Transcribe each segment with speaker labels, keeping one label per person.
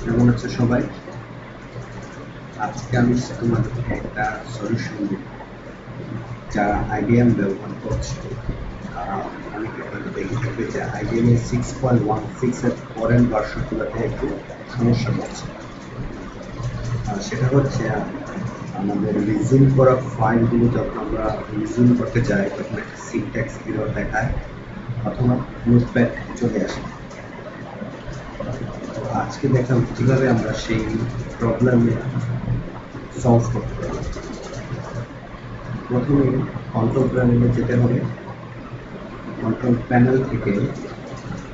Speaker 1: কেমন আছো সবাই? আজকে আমি তোমাদেরকে একটা সলিউশন দিব যারা আইবিএম ব্যবহার করছে। অনেকে হয়তো দেখে থাকবে যে আইবিএম এর 6.16 এর পরের ভার্সনগুলোতে একটু সমস্যা হচ্ছে। সেটা হচ্ছে আমাদের রিজিউম করা ফাইলগুলো যখন আমরা রিজিউম করতে যাই তখন একটা সিনট্যাক্স এরর দেখায় অথবা নোটপ্যাড চলে আসে। আজকে দেখলাম কিভাবে আমরা সেই প্রবলেমে সলভ করতে পারি। প্রথমে কন্ট্রোল প্যানেলে যেতে হবে। কন্ট্রোল প্যানেল থেকে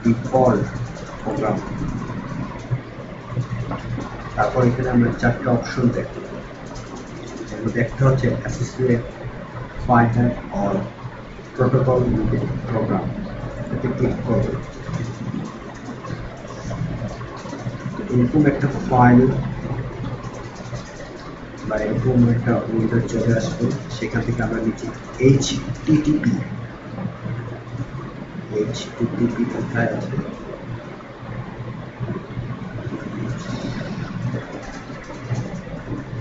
Speaker 1: ডিফল্ট প্রোগ্রাম, তারপর এখানে আমরা চারটা অপশন দেখতে পাবো। এর মধ্যে একটা হচ্ছে associate file or protocol with program, এতে ক্লিক করবে। এরকম একটা ফাইল বা এরকম একটা উইন্ডো চলে আসবে। সেখান থেকে আমরা নিচে এইচটিটিপি কোথায় আছে,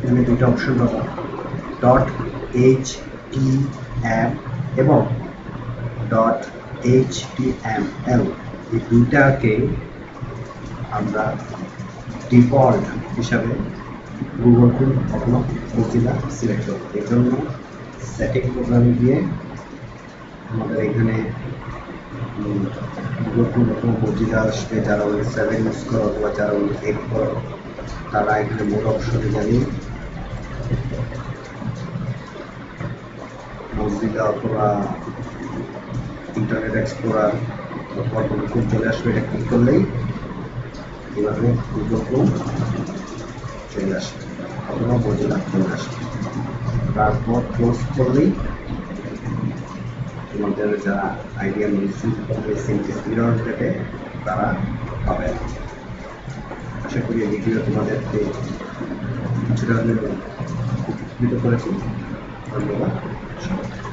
Speaker 1: এখানে দুইটা অপশন পাবো, .htm এবং .html। এই দুইটাকে আমরা ডিফল্ট হিসাবে গুগল ক্রোম অথবা মজিলা সিলেক্ট করব। এর জন্য সেটিং প্রোগ্রামে গিয়ে আমাদের এখানে গুগল ক্রোম অথবা মজিলা আসবে। যারা উইন্ডোজ 7 ইউজ করো অথবা যারা উইন্ডোজ 8 করো তারা এখানে মোর অপশনে জানি মজিলা অথবা ইন্টারনেট এক্সপ্লোরার অথবা গুগল ক্রোম চলে আসবে। এটা ক্লিক করলেই এভাবে গুগল ক্রোম চলে আসবে অথবা মজিলা চলে আসবে। তারপর ক্লোজ করলেই তোমাদের যারা আইডিয়া রিসিভ করবে সিনট্যাক্স এরর থেকে তারা পাবে। আশা করি এই ভিডিও তোমাদেরকে কিছুটা হলেও উপকৃত করেছি। ধন্যবাদ সবাই।